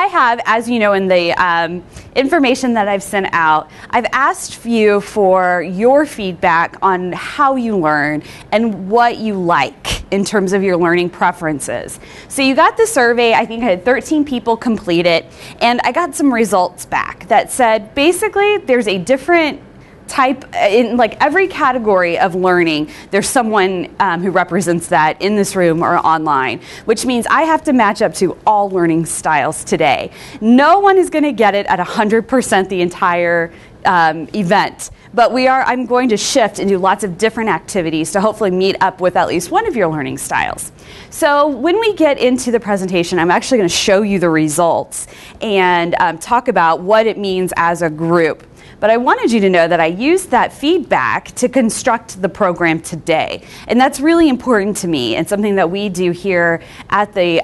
have, as you know in the information that I've sent out, I've asked you for your feedback on how you learn and what you like in terms of your learning preferences. So you got the survey. I think I had 13 people complete it, and I got some results back that said basically there's a different type in like every category of learning. There's someone who represents that in this room or online, which means I have to match up to all learning styles today. No one is going to get it at 100% the entire event, but I'm going to shift and do lots of different activities to hopefully meet up with at least one of your learning styles. So when we get into the presentation, I'm actually going to show you the results and talk about what it means as a group. But I wanted you to know that I used that feedback to construct the program today. And that's really important to me, and something that we do here at the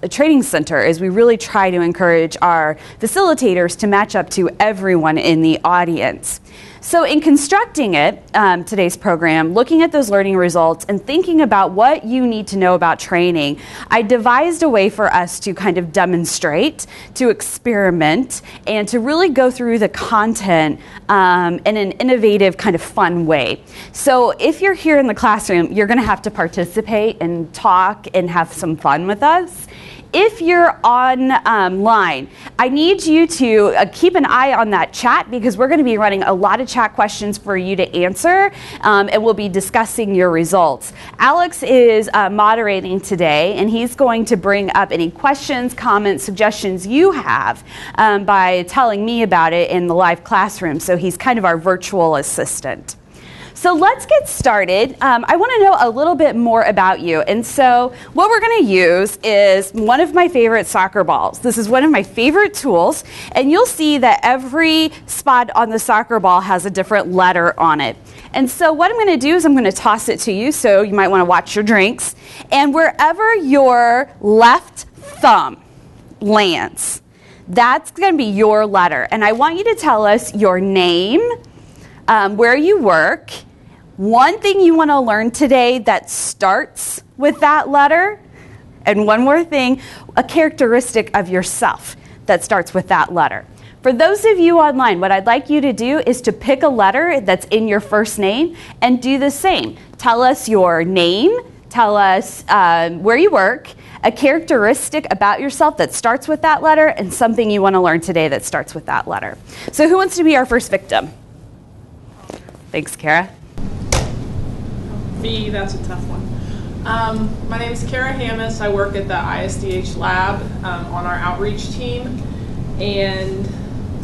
training center is we really try to encourage our facilitators to match up to everyone in the audience. So in constructing it, today's program, looking at those learning results and thinking about what you need to know about training, I devised a way for us to kind of demonstrate, to experiment, and to really go through the content in an innovative, kind of fun way. So if you're here in the classroom, you're going to have to participate and talk and have some fun with us. If you're online, I need you to keep an eye on that chat, because we're going to be running a lot of chat questions for you to answer, and we'll be discussing your results. Alex is moderating today, and he's going to bring up any questions, comments, suggestions you have by telling me about it in the live classroom. So he's kind of our virtual assistant. So let's get started. I want to know a little bit more about you. And so what we're going to use is one of my favorite soccer balls. This is one of my favorite tools. And you'll see that every spot on the soccer ball has a different letter on it. And so what I'm going to do is I'm going to toss it to you, so you might want to watch your drinks. And wherever your left thumb lands, that's going to be your letter. And I want you to tell us your name, where you work, one thing you want to learn today that starts with that letter, and one more thing, a characteristic of yourself that starts with that letter. For those of you online, what I'd like you to do is to pick a letter that's in your first name and do the same. Tell us your name, tell us where you work, a characteristic about yourself that starts with that letter, and something you want to learn today that starts with that letter. So who wants to be our first victim? Thanks, Kara. B, that's a tough one. My name is Kara Hammis. I work at the ISDH lab on our outreach team. And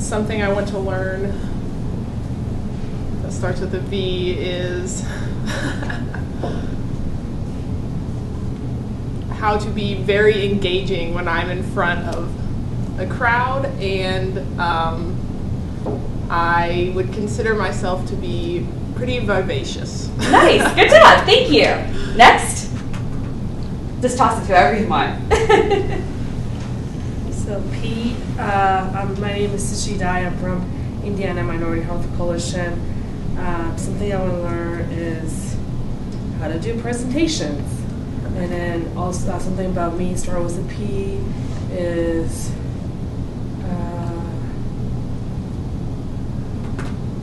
something I want to learn that starts with a V is how to be very engaging when I'm in front of a crowd, and I would consider myself to be pretty vivacious. Nice, good job, thank you. Next. Just toss it to everyone. So P, my name is Sishi Dai. I'm from Indiana Minority Health Coalition. Something I want to learn is how to do presentations. And then also something about me, starting with a P, is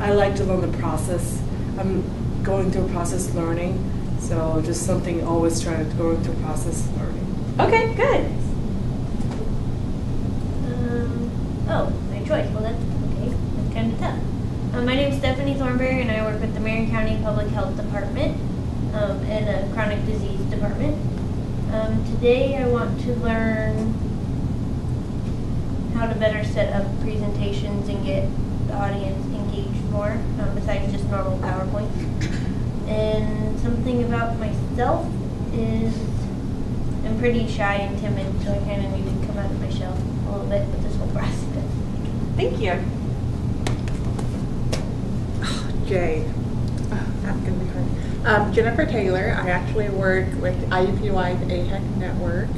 I like to learn the process. I'm going through process learning, so just something always trying to go through process learning. Okay, good. Oh, my choice. Well, that's okay. That's kind of tough. My name is Stephanie Thornberry, and I work at the Marion County Public Health Department in the Chronic Disease Department. Today I want to learn how to better set up presentations and get the audience engaged more, besides just normal PowerPoint. And something about myself is I'm pretty shy and timid, so I kind of need to come out of my shell a little bit with this whole process. Thank you. J. That's going to be hard. Jennifer Taylor. I actually work with IUPUI's AHEC network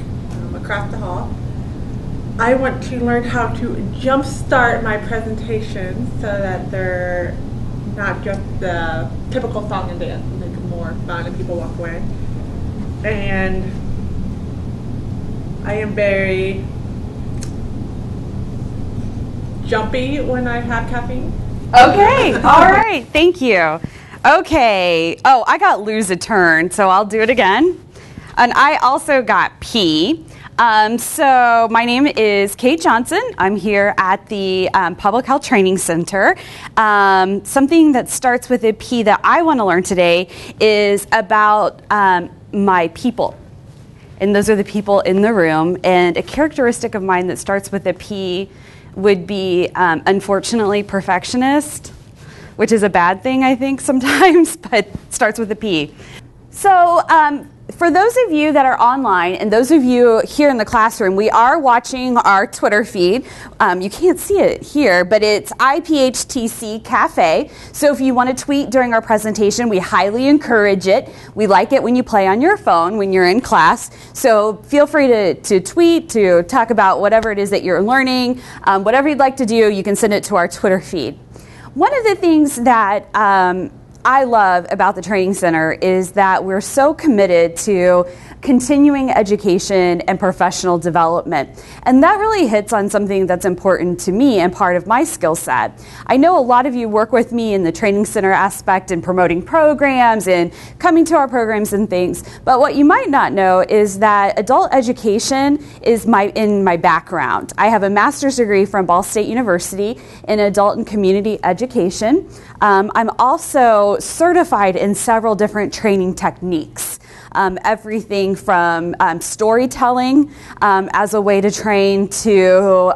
across the hall. I want to learn how to jumpstart my presentations so that they're not just the typical song and dance, and make them more fun and people walk away. And I am very jumpy when I have caffeine. Okay, all right, thank you. Okay, oh, I got lose a turn, so I'll do it again. And I also got P. So my name is Kate Johnson. I'm here at the Public Health Training Center. Something that starts with a P that I want to learn today is about my people. And those are the people in the room. And a characteristic of mine that starts with a P would be, unfortunately, perfectionist, which is a bad thing, I think, sometimes, but starts with a P. So for those of you that are online and those of you here in the classroom, we are watching our Twitter feed. You can't see it here, but it's IPHTC Cafe. So if you want to tweet during our presentation, we highly encourage it. We like it when you play on your phone when you're in class. So feel free to tweet, to talk about whatever it is that you're learning. Whatever you'd like to do, you can send it to our Twitter feed. One of the things that I love about the Training Center is that we're so committed to continuing education and professional development. And that really hits on something that's important to me and part of my skill set. I know a lot of you work with me in the Training Center aspect in promoting programs and coming to our programs and things, but what you might not know is that adult education is in my background. I have a master's degree from Ball State University in adult and community education. I'm also certified in several different training techniques. Everything from storytelling as a way to train to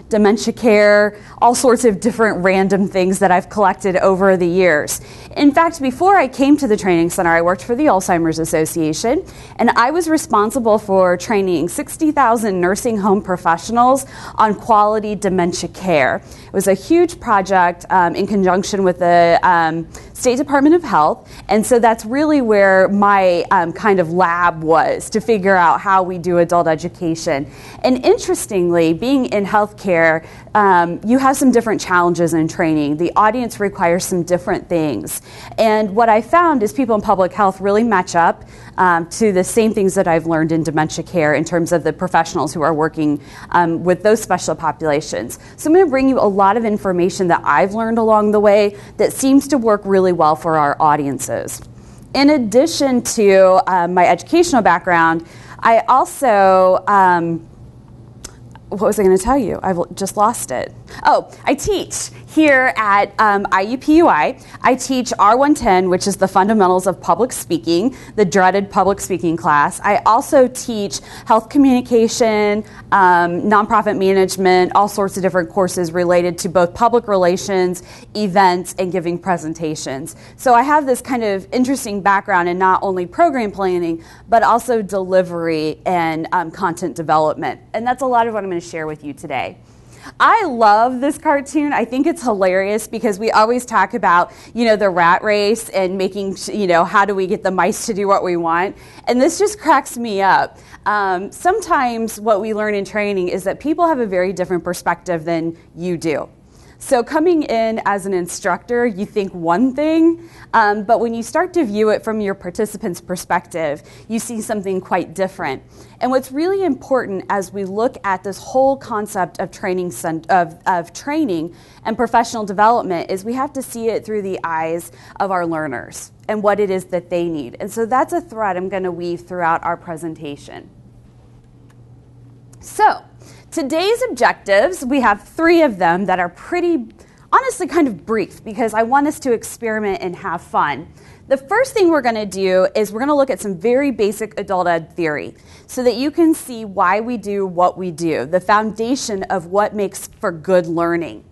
dementia care, all sorts of different random things that I've collected over the years. In fact, before I came to the Training Center, I worked for the Alzheimer's Association, and I was responsible for training 60,000 nursing home professionals on quality dementia care. It was a huge project in conjunction with the State Department of Health, and so that's really where my kind of lab was to figure out how we do adult education. And interestingly, being in healthcare, you have some different challenges in training. The audience requires some different things. And what I found is people in public health really match up to the same things that I've learned in dementia care in terms of the professionals who are working with those special populations. So I'm going to bring you a lot of information that I've learned along the way that seems to work really well for our audiences. In addition to my educational background, I also, what was I going to tell you? I've just lost it. Oh, I teach here at IUPUI. I teach R110, which is the fundamentals of public speaking, the dreaded public speaking class. I also teach health communication, nonprofit management, all sorts of different courses related to both public relations, events, and giving presentations. So I have this kind of interesting background in not only program planning, but also delivery and content development. And that's a lot of what I'm going to share with you today. I love this cartoon. I think it's hilarious because we always talk about, the rat race and making, how do we get the mice to do what we want? And this just cracks me up. Sometimes what we learn in training is that people have a very different perspective than you do. So coming in as an instructor, you think one thing, but when you start to view it from your participant's perspective, you see something quite different. And what's really important as we look at this whole concept of training and professional development is we have to see it through the eyes of our learners and what it is that they need. And so that's a thread I'm going to weave throughout our presentation. So, today's objectives, we have 3 of them that are pretty, honestly, kind of brief because I want us to experiment and have fun. The first thing we're going to do is we're going to look at some very basic adult ed theory so that you can see why we do what we do, the foundation of what makes for good learning.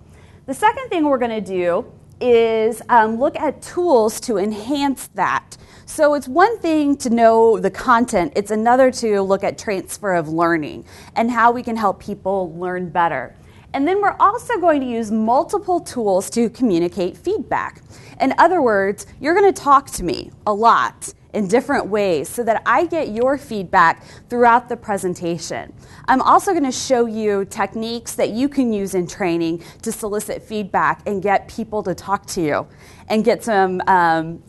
The second thing we're going to do is look at tools to enhance that. So it's one thing to know the content, it's another to look at transfer of learning and how we can help people learn better. And then we're also going to use multiple tools to communicate feedback. In other words, you're going to talk to me a lot in different ways so that I get your feedback throughout the presentation. I'm also going to show you techniques that you can use in training to solicit feedback and get people to talk to you and get some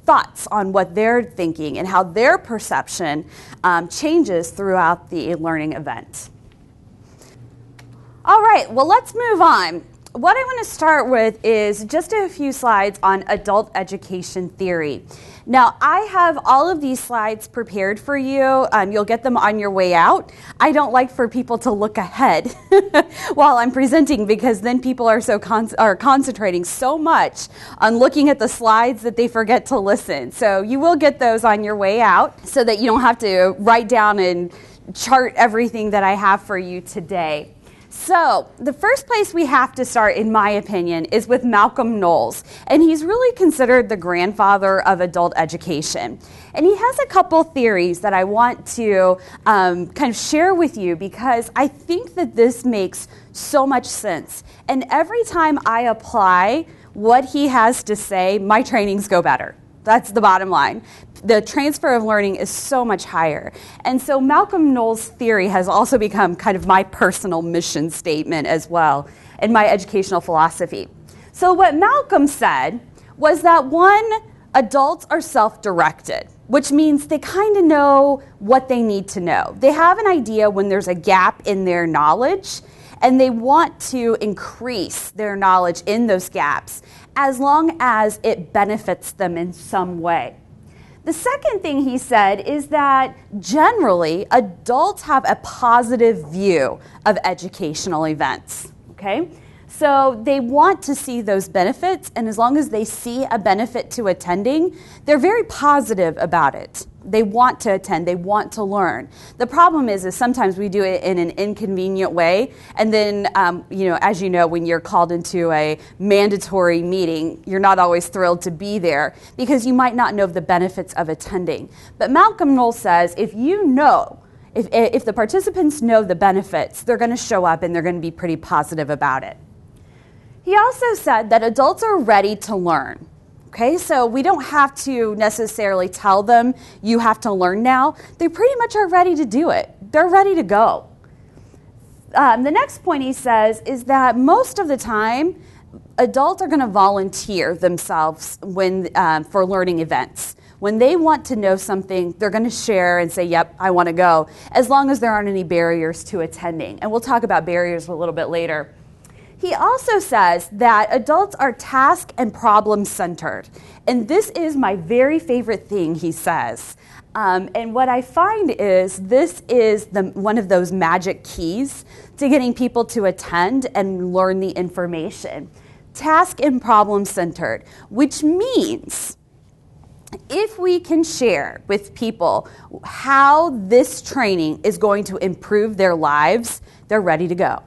thoughts on what they're thinking and how their perception changes throughout the learning event. All right, well, let's move on. what I want to start with is just a few slides on adult education theory. Now, I have all of these slides prepared for you. You'll get them on your way out. I don't like for people to look ahead while I'm presenting, because then people are concentrating so much on looking at the slides that they forget to listen. So you will get those on your way out so that you don't have to write down and chart everything that I have for you today. So the first place we have to start, in my opinion, is with Malcolm Knowles. And he's really considered the grandfather of adult education. And he has a couple theories that I want to kind of share with you, because I think that this makes so much sense. And every time I apply what he has to say, my trainings go better. That's the bottom line. The transfer of learning is so much higher. And so Malcolm Knowles' theory has also become kind of my personal mission statement as well in my educational philosophy. So what Malcolm said was that, one, adults are self-directed, which means they kind of know what they need to know. They have an idea when there's a gap in their knowledge, and they want to increase their knowledge in those gaps as long as it benefits them in some way. The second thing he said is that generally adults have a positive view of educational events, okay? So they want to see those benefits, and as long as they see a benefit to attending, they're very positive about it. They want to attend, they want to learn. The problem is sometimes we do it in an inconvenient way, and then, as you know, when you're called into a mandatory meeting, you're not always thrilled to be there because you might not know the benefits of attending. But Malcolm Knowles says if the participants know the benefits, they're going to show up and they're going to be pretty positive about it. He also said that adults are ready to learn. Okay, so we don't have to necessarily tell them you have to learn now. They pretty much are ready to do it. They're ready to go. The next point he says is that most of the time, adults are going to volunteer themselves for learning events. When they want to know something, they're going to share and say, yep, I want to go, as long as there aren't any barriers to attending. And we'll talk about barriers a little bit later. He also says that adults are task and problem centered. And this is my very favorite thing he says. And what I find is this is one of those magic keys to getting people to attend and learn the information. Task and problem centered, which means if we can share with people how this training is going to improve their lives, they're ready to go.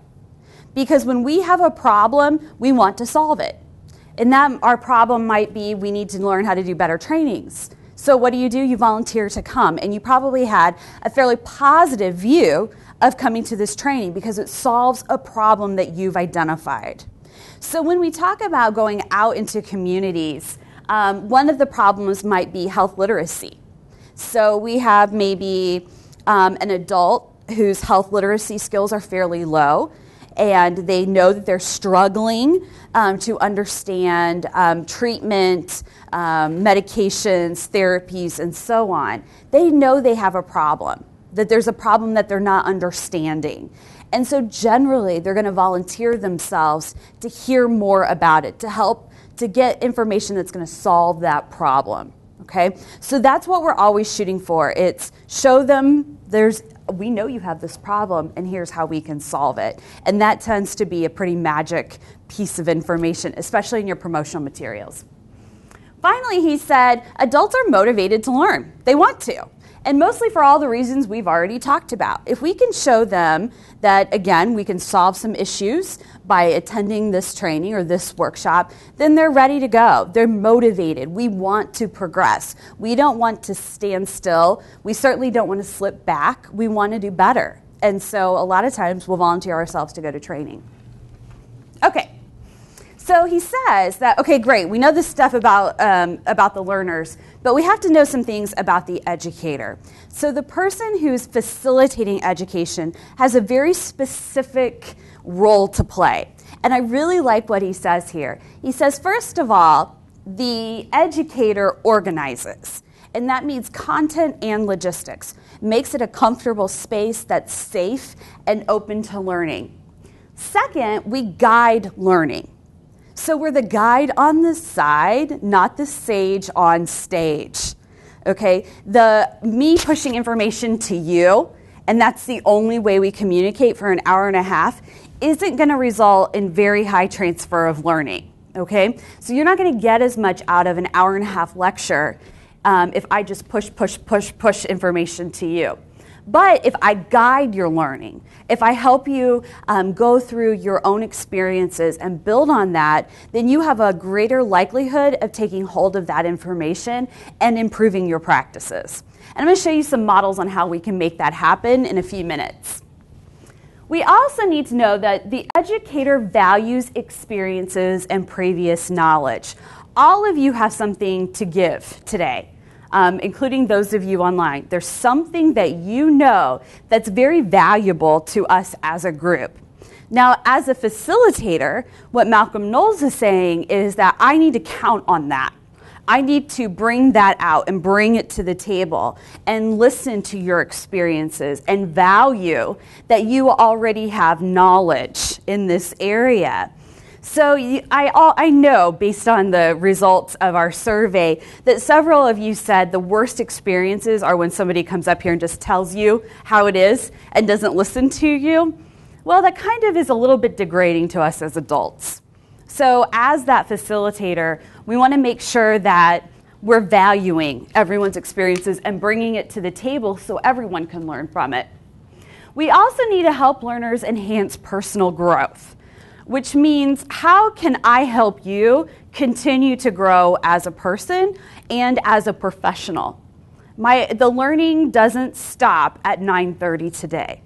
Because when we have a problem, we want to solve it. And that our problem might be we need to learn how to do better trainings. So what do? You volunteer to come. And you probably had a fairly positive view of coming to this training because it solves a problem that you've identified. So when we talk about going out into communities, one of the problems might be health literacy. So we have maybe an adult whose health literacy skills are fairly low, and they know that they're struggling to understand treatment, medications, therapies, and so on. They know they have a problem, that there's a problem that they're not understanding. And so generally, they're going to volunteer themselves to hear more about it, to help to get information that's going to solve that problem. Okay? So that's what we're always shooting for. It's show them we know you have this problem, and here's how we can solve it. And that tends to be a pretty magic piece of information, especially in your promotional materials. Finally, he said, adults are motivated to learn. They want to. And mostly for all the reasons we've already talked about. If we can show them that, again, we can solve some issues by attending this training or this workshop, then they're ready to go. They're motivated. We want to progress. We don't want to stand still. We certainly don't want to slip back. We want to do better. And so a lot of times we'll volunteer ourselves to go to training. Okay. So he says that, okay, great, we know this stuff about the learners, but we have to know some things about the educator. So the person who's facilitating education has a very specific role to play. And I really like what he says here. He says, first of all, the educator organizes. And that means content and logistics. Makes it a comfortable space that's safe and open to learning. Second, we guide learning. So we're the guide on the side, not the sage on stage. Okay, me pushing information to you, and that's the only way we communicate for an hour and a half, isn't going to result in very high transfer of learning. Okay, so you're not going to get as much out of an hour and a half lecture if I just push information to you. But if I guide your learning, if I help you go through your own experiences and build on that, then you have a greater likelihood of taking hold of that information and improving your practices. And I'm going to show you some models on how we can make that happen in a few minutes. We also need to know that the educator values experiences and previous knowledge. All of you have something to give today. Including those of you online. There's something that you know that's very valuable to us as a group. Now, as a facilitator, what Malcolm Knowles is saying is that I need to count on that. I need to bring that out and bring it to the table and listen to your experiences and value that you already have knowledge in this area. So I know, based on the results of our survey, that several of you said the worst experiences are when somebody comes up here and just tells you how it is and doesn't listen to you. Well, that kind of is a little bit degrading to us as adults. So as that facilitator, we want to make sure that we're valuing everyone's experiences and bringing it to the table so everyone can learn from it. We also need to help learners enhance personal growth, which means how can I help you continue to grow as a person and as a professional? The learning doesn't stop at 9:30 today.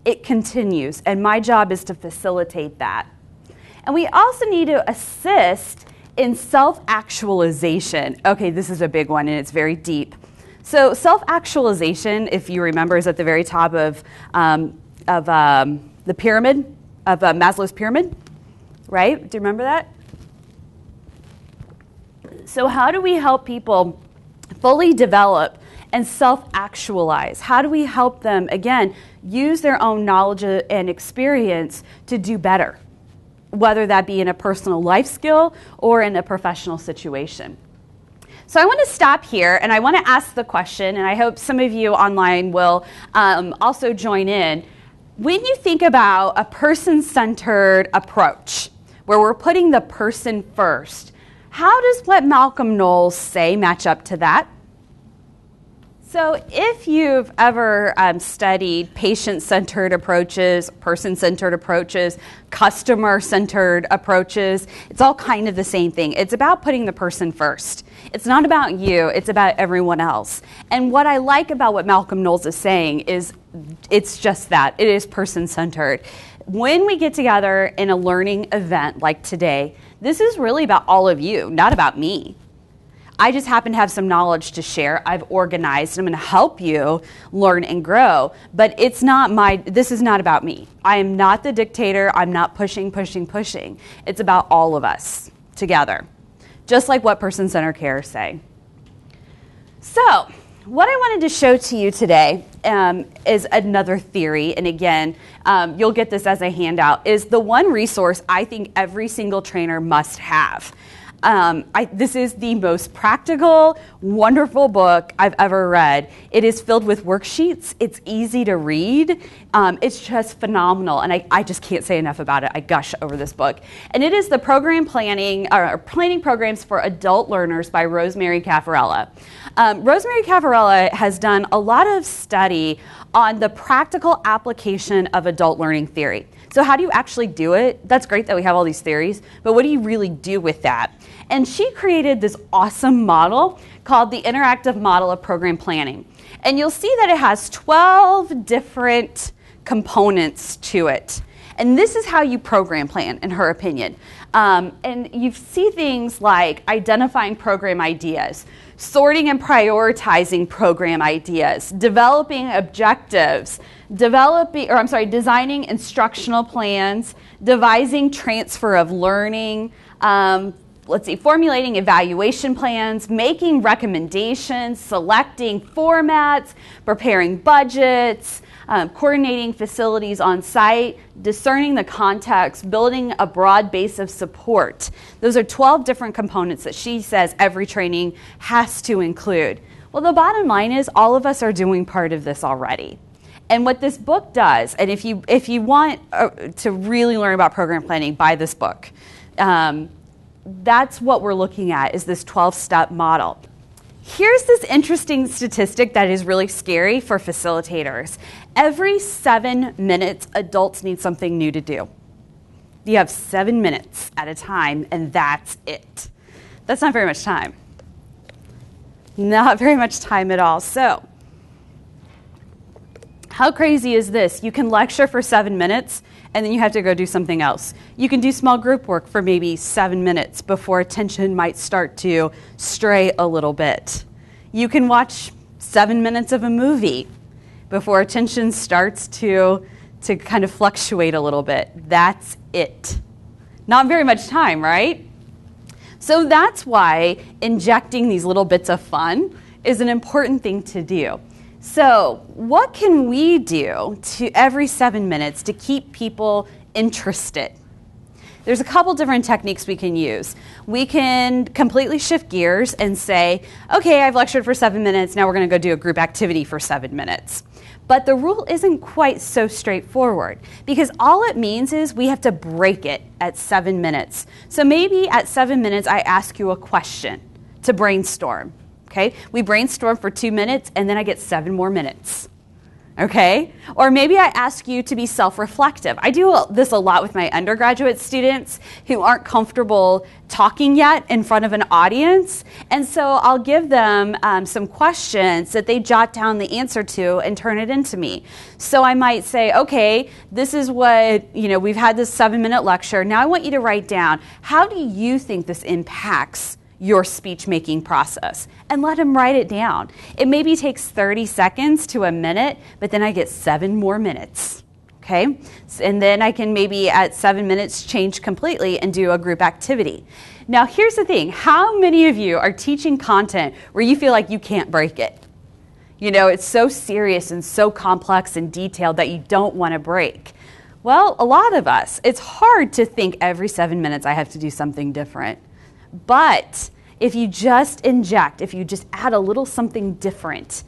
It continues, and my job is to facilitate that. And we also need to assist in self-actualization. Okay, this is a big one, and it's very deep. So self-actualization, if you remember, is at the very top of the pyramid, of Maslow's pyramid, right? Do you remember that? So how do we help people fully develop and self-actualize? How do we help them, again, use their own knowledge and experience to do better, whether that be in a personal life skill or in a professional situation? So I want to stop here, and I want to ask the question, and I hope some of you online will also join in. When you think about a person-centered approach, where we're putting the person first, how does what Malcolm Knowles say match up to that? So if you've ever studied patient-centered approaches, person-centered approaches, customer-centered approaches, it's all kind of the same thing. It's about putting the person first. It's not about you, it's about everyone else. And what I like about what Malcolm Knowles is saying is it's just that. It is person-centered. When we get together in a learning event like today, this is really about all of you, not about me. I just happen to have some knowledge to share. I've organized. I'm going to help you learn and grow. But this is not about me. I am not the dictator. I'm not pushing. It's about all of us together, just like what person-centered care say. So what I wanted to show to you today is another theory. And again, you'll get this as a handout, is the one resource I think every single trainer must have. This is the most practical, wonderful book I've ever read. It is filled with worksheets. It's easy to read. It's just phenomenal, and I just can't say enough about it. I gush over this book. And it is the Planning Programs for Adult Learners by Rosemary Caffarella. Rosemary Caffarella has done a lot of study on the practical application of adult learning theory. So how do you actually do it? That's great that we have all these theories, but what do you really do with that? And she created this awesome model called the Interactive Model of Program Planning. And you'll see that it has 12 different components to it. And this is how you program plan, in her opinion. And you see things like identifying program ideas, sorting and prioritizing program ideas, developing objectives, designing instructional plans, devising transfer of learning, let's see, formulating evaluation plans, making recommendations, selecting formats, preparing budgets, coordinating facilities on site, discerning the context, building a broad base of support. Those are 12 different components that she says every training has to include. Well, the bottom line is all of us are doing part of this already. And what this book does, and if you want to really learn about program planning, buy this book. That's what we're looking at, is this 12-step model. Here's this interesting statistic that is really scary for facilitators. Every 7 minutes, adults need something new to do. You have 7 minutes at a time, and that's it. That's not very much time. Not very much time at all. So, how crazy is this? You can lecture for 7 minutes, and then you have to go do something else. You can do small group work for maybe 7 minutes before attention might start to stray a little bit. You can watch 7 minutes of a movie before attention starts to kind of fluctuate a little bit. That's it. Not very much time, right? So that's why injecting these little bits of fun is an important thing to do. So what can we do to every 7 minutes to keep people interested? There's a couple different techniques we can use. We can completely shift gears and say, okay, I've lectured for 7 minutes, now we're going to go do a group activity for 7 minutes. But the rule isn't quite so straightforward, because all it means is we have to break it at 7 minutes. So maybe at 7 minutes I ask you a question to brainstorm. Okay, we brainstorm for 2 minutes, and then I get 7 more minutes. Okay, or maybe I ask you to be self-reflective. I do this a lot with my undergraduate students who aren't comfortable talking yet in front of an audience, and so I'll give them some questions that they jot down the answer to and turn it into me. So I might say, okay, this is what, we've had this 7-minute lecture. Now I want you to write down, how do you think this impacts your speech-making process? And let them write it down. It maybe takes 30 seconds to a minute, but then I get 7 more minutes, okay? And then I can maybe at 7 minutes change completely and do a group activity. Now here's the thing, how many of you are teaching content where you feel like you can't break it? It's so serious and so complex and detailed that you don't want to break. Well, a lot of us, it's hard to think every 7 minutes I have to do something different. But if you just inject, if you just add a little something different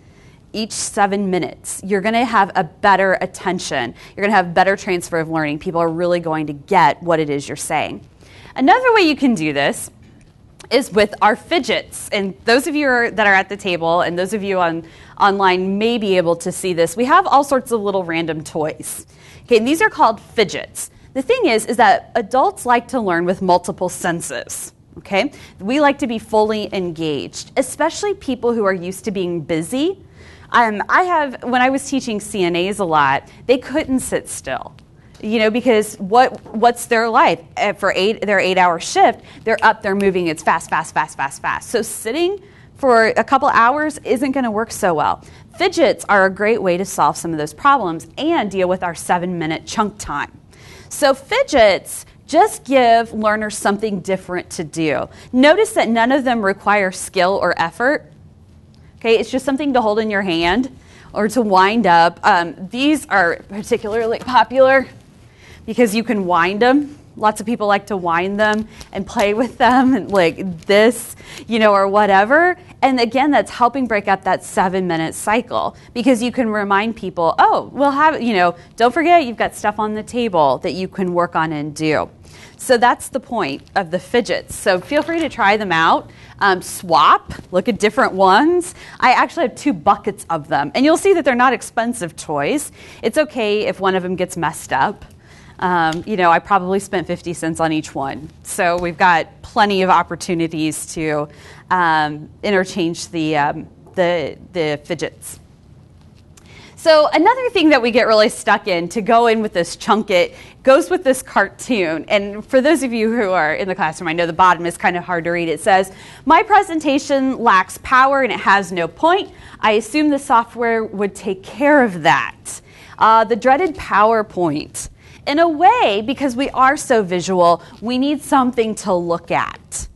each 7 minutes, you're going to have a better attention. You're going to have better transfer of learning. People are really going to get what it is you're saying. Another way you can do this is with our fidgets. And those of you that are at the table and those of you online may be able to see this. We have all sorts of little random toys. Okay, and these are called fidgets. The thing is that adults like to learn with multiple senses. Okay, we like to be fully engaged, especially people who are used to being busy. When I was teaching CNAs a lot, they couldn't sit still, because what's their life? For their 8-hour shift, they're up, they're moving, it's fast, fast, fast, fast, fast. So sitting for a couple hours isn't going to work so well. Fidgets are a great way to solve some of those problems and deal with our 7-minute chunk time. So fidgets just give learners something different to do. Notice that none of them require skill or effort. Okay, it's just something to hold in your hand or to wind up. These are particularly popular because you can wind them. Lots of people like to wind them and play with them and like this, or whatever. And again, that's helping break up that 7-minute cycle because you can remind people, oh, we'll have, don't forget you've got stuff on the table that you can work on and do. So that's the point of the fidgets. So feel free to try them out. Swap, look at different ones. I actually have 2 buckets of them. And you'll see that they're not expensive toys. It's okay if one of them gets messed up. I probably spent 50 cents on each one. So we've got plenty of opportunities to interchange the fidgets. So another thing that we get really stuck in to go in with this chunk-it goes with this cartoon. And for those of you who are in the classroom, I know the bottom is kind of hard to read. It says, my presentation lacks power and it has no point. I assume the software would take care of that. The dreaded PowerPoint. In a way, because we are so visual, we need something to look at.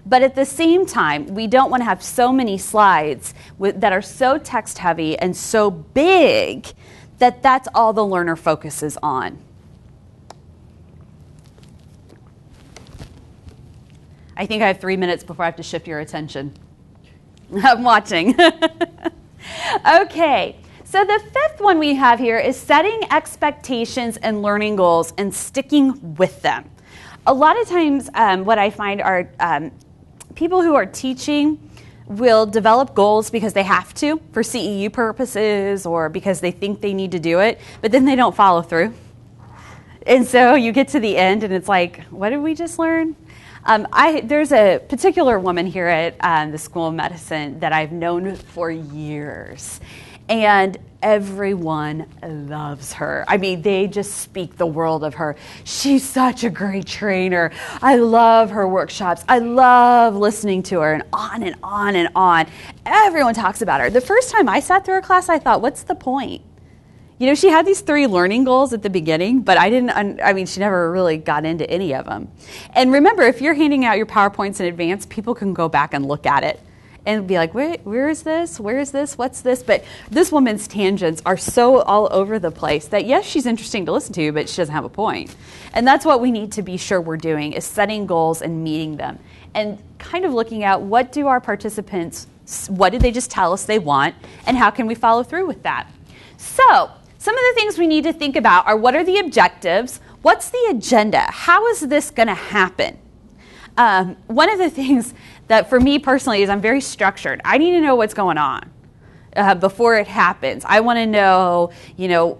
But at the same time, we don't want to have so many slides that are so text heavy and so big that that's all the learner focuses on. I think I have 3 minutes before I have to shift your attention. I'm watching. Okay, so the fifth one we have here is setting expectations and learning goals and sticking with them. A lot of times what I find are people who are teaching will develop goals because they have to for CEU purposes or because they think they need to do it, but then they don't follow through. And so you get to the end and it's like, what did we just learn? There's a particular woman here at the School of Medicine that I've known for years, and everyone loves her. I mean, they just speak the world of her. She's such a great trainer. I love her workshops. I love listening to her, and on and on and on. Everyone talks about her. The first time I sat through her class, I thought, what's the point? You know, she had these 3 learning goals at the beginning, but she never really got into any of them. And remember, if you're handing out your PowerPoints in advance, people can go back and look at it and be like, where is this? Where is this? What's this? But this woman's tangents are so all over the place that, yes, she's interesting to listen to, but she doesn't have a point. And that's what we need to be sure we're doing, is setting goals and meeting them. And kind of looking at what do our participants, what did they just tell us they want, and how can we follow through with that? So, some of the things we need to think about are, what are the objectives? What's the agenda? How is this going to happen? One of the things that for me personally is I'm very structured. I need to know what's going on before it happens. I want to know,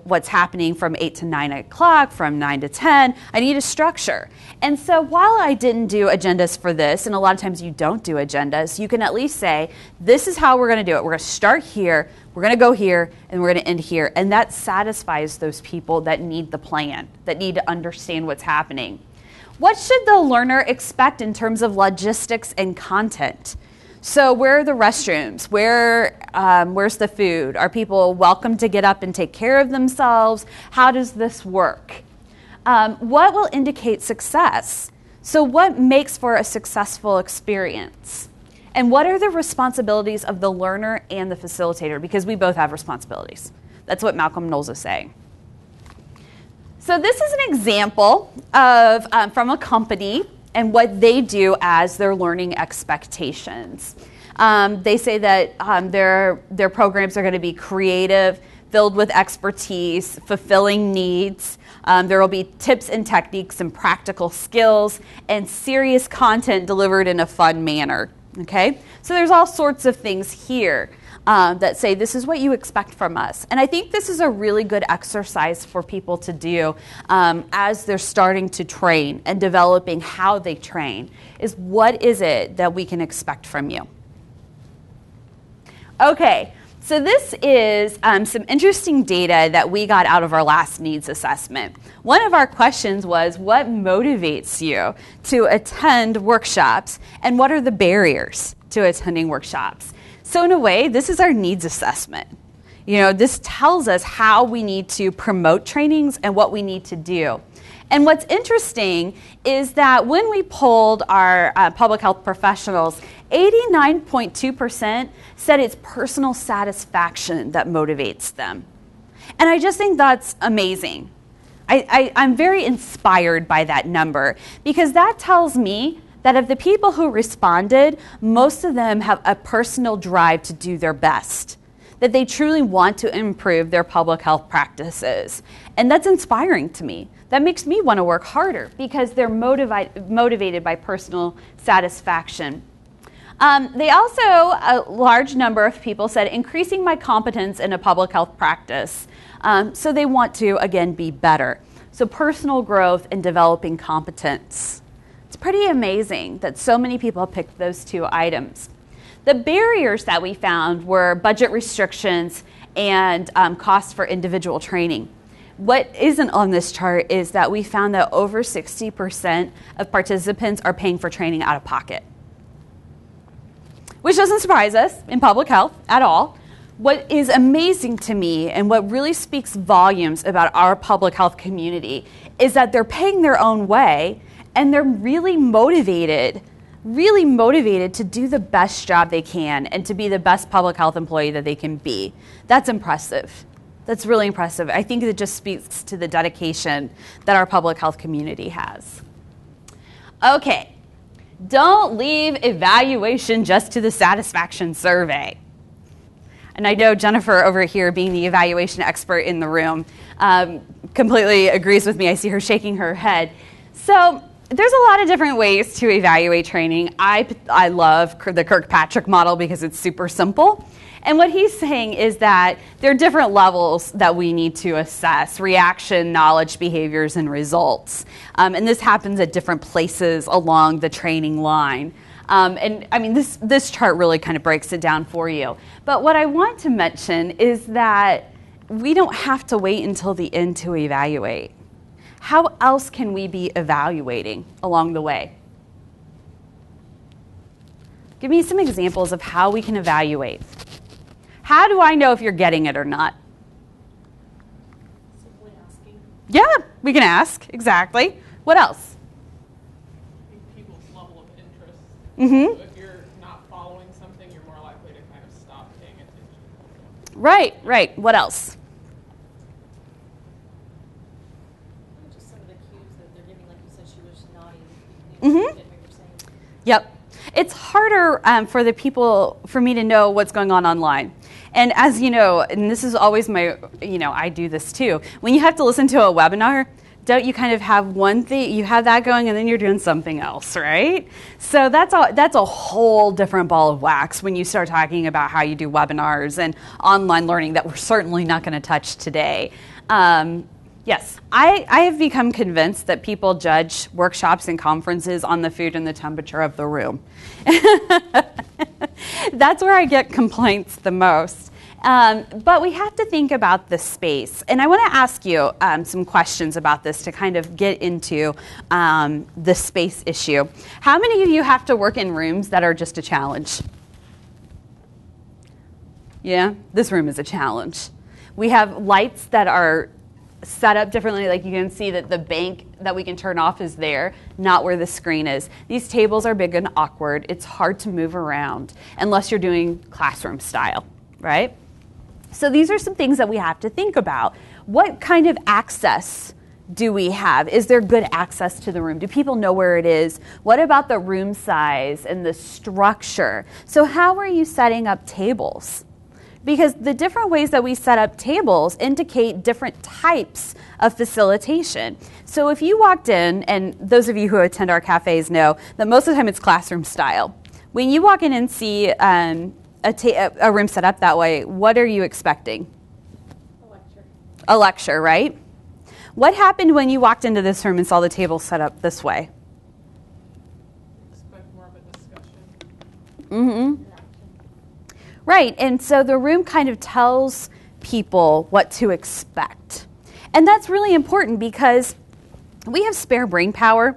what's happening from 8 to 9 o'clock, from 9 to 10. I need a structure. And so while I didn't do agendas for this, and a lot of times you don't do agendas, you can at least say, this is how we're going to do it. We're going to start here, we're going to go here, and we're going to end here. And that satisfies those people that need the plan, that need to understand what's happening. What should the learner expect in terms of logistics and content? So where are the restrooms? Where's the food? Are people welcome to get up and take care of themselves? How does this work? What will indicate success? So what makes for a successful experience? And what are the responsibilities of the learner and the facilitator? Because we both have responsibilities. That's what Malcolm Knowles is saying. So this is an example of from a company and what they do as their learning expectations. They say that their programs are going to be creative, filled with expertise, fulfilling needs. There will be tips and techniques and practical skills and serious content delivered in a fun manner. Okay, so there's all sorts of things here that say this is what you expect from us. And I think this is a really good exercise for people to do as they're starting to train and developing how they train, is what is it that we can expect from you? Okay, so this is some interesting data that we got out of our last needs assessment. One of our questions was, what motivates you to attend workshops, and what are the barriers to attending workshops? So in a way, this is our needs assessment. This tells us how we need to promote trainings and what we need to do. And what's interesting is that when we polled our public health professionals, 89.2% said it's personal satisfaction that motivates them. And I just think that's amazing. I'm very inspired by that number, because that tells me that of the people who responded, most of them have a personal drive to do their best, that they truly want to improve their public health practices. And that's inspiring to me. That makes me want to work harder, because they're motivated by personal satisfaction. They also, a large number of people said, increasing my competence in a public health practice. So they want to, again, be better. So personal growth and developing competence. It's pretty amazing that so many people picked those 2 items. The barriers that we found were budget restrictions and costs for individual training. What isn't on this chart is that we found that over 60% of participants are paying for training out of pocket, which doesn't surprise us in public health at all. What is amazing to me, and what really speaks volumes about our public health community, is that they're paying their own way, and they're really motivated really motivated to do the best job they can and to be the best public health employee that they can be. That's impressive. That's really impressive. I think it just speaks to the dedication that our public health community has. Okay, don't leave evaluation just to the satisfaction survey. And I know Jennifer over here, being the evaluation expert in the room, completely agrees with me. I see her shaking her head. So there's a lot of different ways to evaluate training. I love the Kirkpatrick model because it's super simple. And what he's saying is that there are different levels that we need to assess: reaction, knowledge, behaviors, and results. And this happens at different places along the training line. And I mean, this chart really kind of breaks it down for you. But what I want to mention is that we don't have to wait until the end to evaluate. How else can we be evaluating along the way? Give me some examples of how we can evaluate. How do I know if you're getting it or not? Simply asking. Yeah, we can ask, exactly. What else? People's level of interest. Mm-hmm. So if you're not following something, you're more likely to kind of stop paying attention. Right. What else? Just some of the cues that they're giving, like you said, she was nodding. Mm-hmm. Yep. It's harder for the people, for me to know what's going on online. And as you know, and this is always my, I do this too. When you have to listen to a webinar, don't you kind of have one thing, you have that going and then you're doing something else, right? So that's a whole different ball of wax when you start talking about how you do webinars and online learning that we're certainly not going to touch today. Yes, I have become convinced that people judge workshops and conferences on the food and the temperature of the room. That's where I get complaints the most. But we have to think about the space. And I want to ask you some questions about this to kind of get into the space issue. How many of you have to work in rooms that are just a challenge? Yeah, this room is a challenge. We have lights that are set up differently. Like you can see that the bank that we can turn off is there, not where the screen is. These tables are big and awkward. It's hard to move around unless you're doing classroom style, right? So these are some things that we have to think about. What kind of access do we have? Is there good access to the room? Do people know where it is? What about the room size and the structure? So how are you setting up tables? Because the different ways that we set up tables indicate different types of facilitation. So if you walked in, and those of you who attend our cafes know that most of the time it's classroom style. When you walk in and see a room set up that way, what are you expecting? A lecture, right? What happened when you walked into this room and saw the table set up this way? Expect more of a discussion. Mm-hmm. Right, and so the room kind of tells people what to expect. And that's really important because we have spare brain power,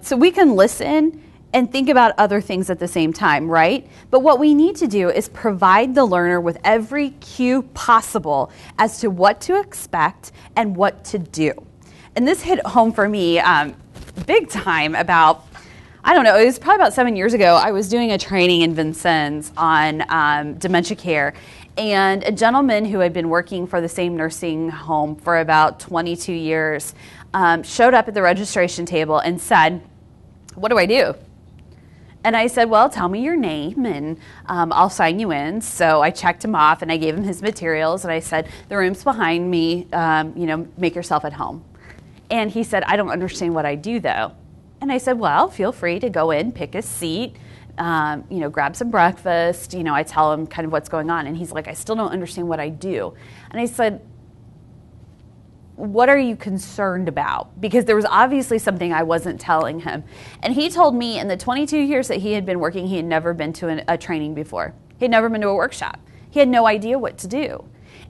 so we can listen and think about other things at the same time, right? But what we need to do is provide the learner with every cue possible as to what to expect and what to do. And this hit home for me big time about, I don't know, it was probably about 7 years ago. I was doing a training in Vincennes on dementia care, and a gentleman who had been working for the same nursing home for about 22 years showed up at the registration table and said, "What do I do?" And I said, "Well, tell me your name and I'll sign you in." So I checked him off and I gave him his materials and I said, "The room's behind me, make yourself at home." And he said, "I don't understand what I do though." And I said, "Well, feel free to go in, pick a seat, grab some breakfast." I tell him kind of what's going on. And he's like, "I still don't understand what I do." And I said, "What are you concerned about?" Because there was obviously something I wasn't telling him. And he told me in the 22 years that he had been working, he had never been to a training before. He had never been to a workshop. He had no idea what to do.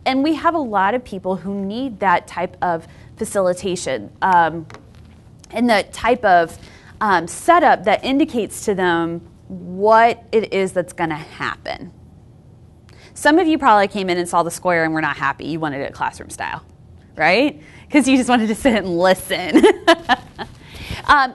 And we have a lot of people who need that type of facilitation and that type of setup that indicates to them what it is that's going to happen. Some of you probably came in and saw the square and were not happy. You wanted it classroom style, right? Because you just wanted to sit and listen.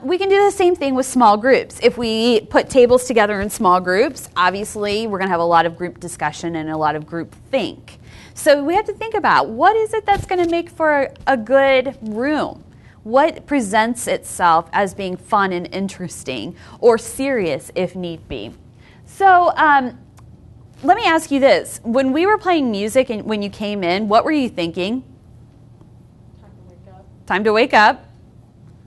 We can do the same thing with small groups. If we put tables together in small groups, obviously we're going to have a lot of group discussion and a lot of group think. So we have to think about what is it that's going to make for a good room? What presents itself as being fun and interesting or serious if need be? So let me ask you this. When we were playing music and when you came in, what were you thinking? Time to wake up. Time to wake up.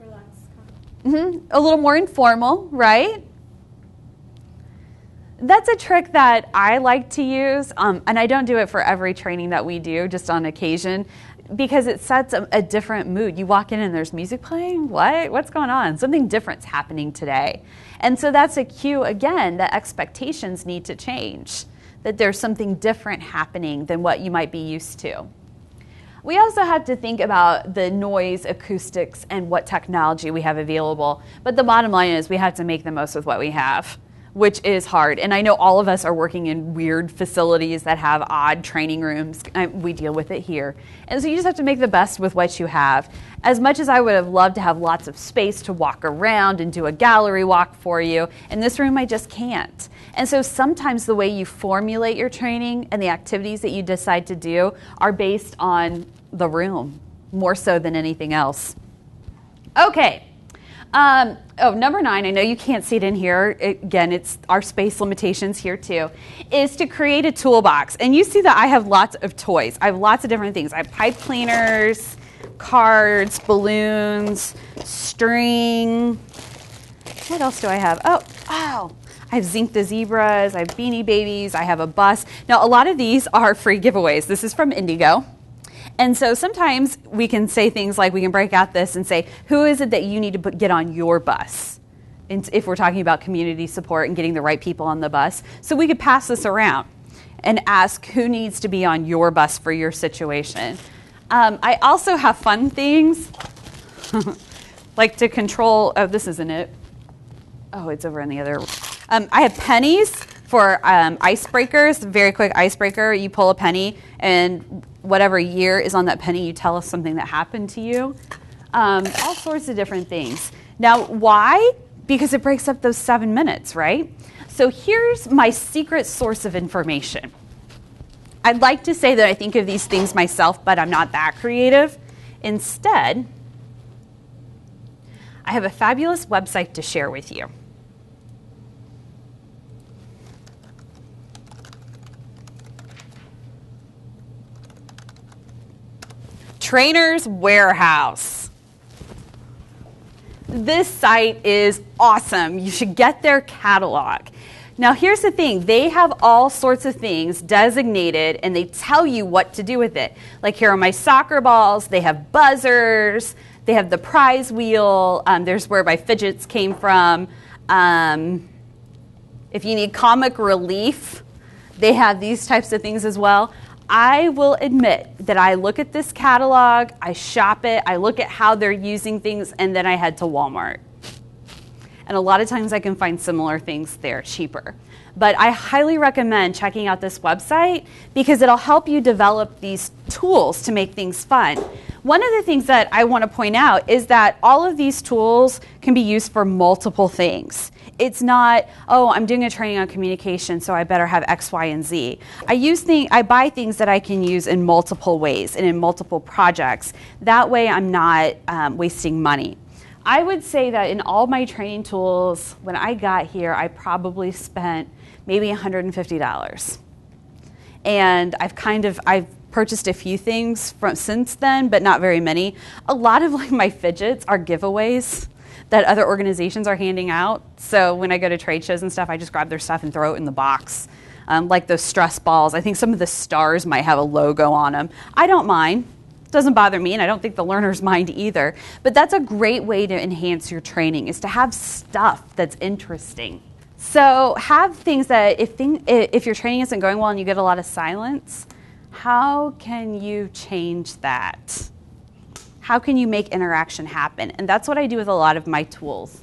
Relax. A little more informal, right? That's a trick that I like to use, and I don't do it for every training that we do, just on occasion, because it sets a different mood. You walk in and there's music playing. What? What's going on? Something different's happening today. And so that's a cue, again, that expectations need to change, that there's something different happening than what you might be used to. We also have to think about the noise, acoustics, and what technology we have available. But the bottom line is we have to make the most with what we have, which is hard. And I know all of us are working in weird facilities that have odd training rooms. We deal with it here. And so you just have to make the best with what you have. As much as I would have loved to have lots of space to walk around and do a gallery walk for you, in this room I just can't. And so sometimes the way you formulate your training and the activities that you decide to do are based on the room, more so than anything else. Okay. Number 9, I know you can't see it in here. Again, it's our space limitations here too, is to create a toolbox. And you see that I have lots of toys. I have lots of different things. I have pipe cleaners, cards, balloons, string. What else do I have? Oh, I have Zinc the Zebras, I have Beanie Babies, I have a bus. Now, a lot of these are free giveaways. This is from Indigo. And so sometimes we can say things like, we can break out this and say, who is it that you need to get on your bus? And if we're talking about community support and getting the right people on the bus. So we could pass this around and ask who needs to be on your bus for your situation. I also have fun things, like to control, this isn't it. Oh, it's over on the other. I have pennies for icebreakers, very quick icebreaker. You pull a penny and whatever year is on that penny, you tell us something that happened to you. All sorts of different things. Now, why? Because it breaks up those 7 minutes, right? So here's my secret source of information. I'd like to say that I think of these things myself, but I'm not that creative. Instead, I have a fabulous website to share with you. Trainer's Warehouse. This site is awesome. You should get their catalog. Now here's the thing, they have all sorts of things designated and they tell you what to do with it. Like here are my soccer balls, they have buzzers, they have the prize wheel, there's where my fidgets came from. If you need comic relief, they have these types of things as well. I will admit that I look at this catalog, I shop it, I look at how they're using things, and then I head to Walmart. And a lot of times I can find similar things there cheaper. But I highly recommend checking out this website because it'll help you develop these tools to make things fun. One of the things that I want to point out is that all of these tools can be used for multiple things. It's not, oh, I'm doing a training on communication, so I better have X, Y, and Z. I buy things that I can use in multiple ways and in multiple projects. That way I'm not wasting money. I would say that in all my training tools, when I got here, I probably spent maybe $150. And I've purchased a few things since then, but not very many. A lot of my fidgets are giveaways that other organizations are handing out. So when I go to trade shows and stuff, I just grab their stuff and throw it in the box. Like those stress balls. I think some of the stars might have a logo on them. I don't mind. It doesn't bother me, and I don't think the learners mind either. But that's a great way to enhance your training, is to have stuff that's interesting. So have things that if your training isn't going well and you get a lot of silence, how can you change that? How can you make interaction happen? And that's what I do with a lot of my tools.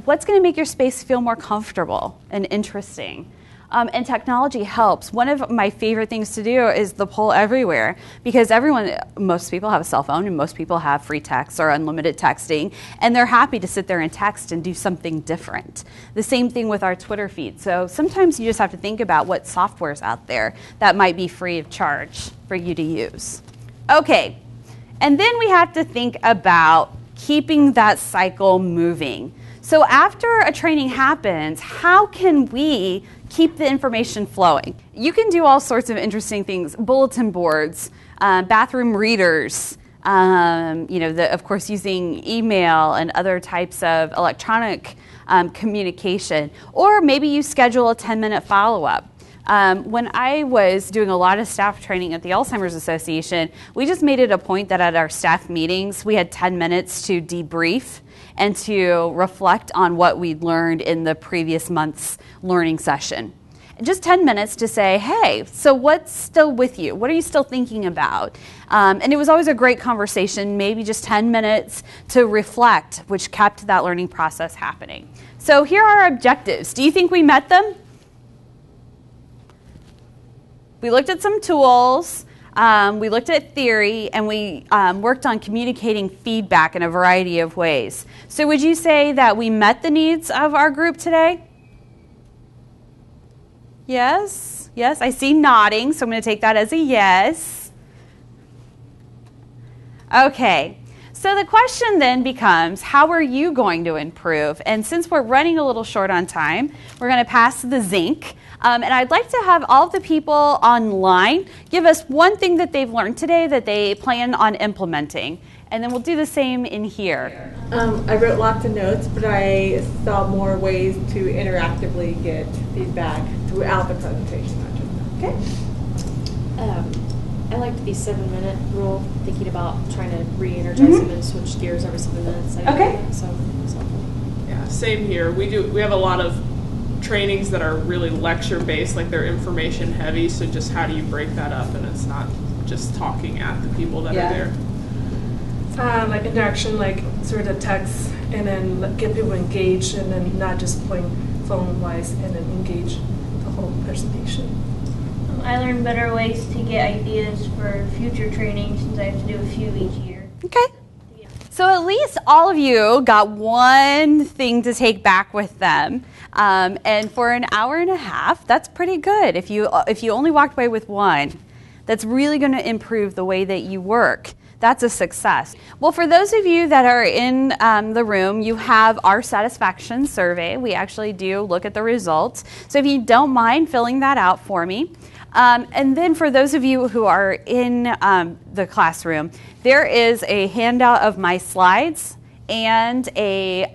What's going to make your space feel more comfortable and interesting? And technology helps. One of my favorite things to do is the Poll Everywhere, because most people have a cell phone and most people have free text or unlimited texting, and they're happy to sit there and text and do something different. The same thing with our Twitter feed. So sometimes you just have to think about what software's out there that might be free of charge for you to use. Okay, and then we have to think about keeping that cycle moving. So after a training happens, how can we keep the information flowing? You can do all sorts of interesting things, bulletin boards, bathroom readers, of course using email and other types of electronic communication, or maybe you schedule a 10-minute follow-up. When I was doing a lot of staff training at the Alzheimer's Association, we just made it a point that at our staff meetings, we had 10 minutes to debrief and to reflect on what we'd learned in the previous month's learning session. Just 10 minutes to say, hey, so what's still with you? What are you still thinking about? And it was always a great conversation, maybe just 10 minutes to reflect, which kept that learning process happening. So here are our objectives. Do you think we met them? We looked at some tools, we looked at theory, and we worked on communicating feedback in a variety of ways. So would you say that we met the needs of our group today? Yes? Yes, I see nodding, so I'm going to take that as a yes. Okay, so the question then becomes, how are you going to improve? And since we're running a little short on time, we're going to pass the zinc. And I'd like to have all the people online give us one thing that they've learned today that they plan on implementing. And then we'll do the same in here. I wrote lots of notes, but I saw more ways to interactively get feedback throughout the presentation, not just now. Okay. I liked the 7-minute rule, thinking about trying to re-energize them and switch gears every 7 minutes. Okay. So it's helpful. Yeah, same here. We have a lot of trainings that are really lecture based, like they're information heavy, so just how do you break that up and it's not just talking at the people that are there. Like interaction, like sort of text, and then get people engaged, and then not just playing phone wise, and then engage the whole presentation. I learned better ways to get ideas for future training since I have to do a few each year. Okay. So at least all of you got one thing to take back with them. And for an hour and a half, that's pretty good. If you only walked away with one, that's really going to improve the way that you work. That's a success. Well, for those of you that are in the room, you have our satisfaction survey. We actually do look at the results. So if you don't mind filling that out for me. And then for those of you who are in the classroom, there is a handout of my slides and a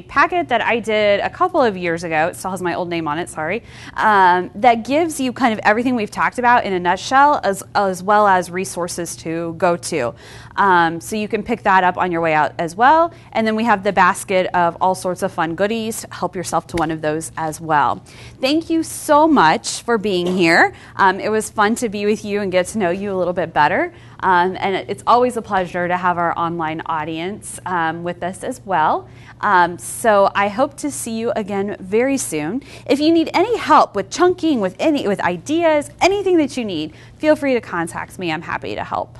packet that I did a couple of years ago. It still has my old name on it, sorry. That gives you kind of everything we've talked about in a nutshell, as well as resources to go to. So you can pick that up on your way out as well. And then we have the basket of all sorts of fun goodies. Help yourself to one of those as well. Thank you so much for being here. It was fun to be with you and get to know you a little bit better. And it's always a pleasure to have our online audience with us as well. So I hope to see you again very soon. If you need any help with chunking, with ideas, anything that you need, feel free to contact me. I'm happy to help.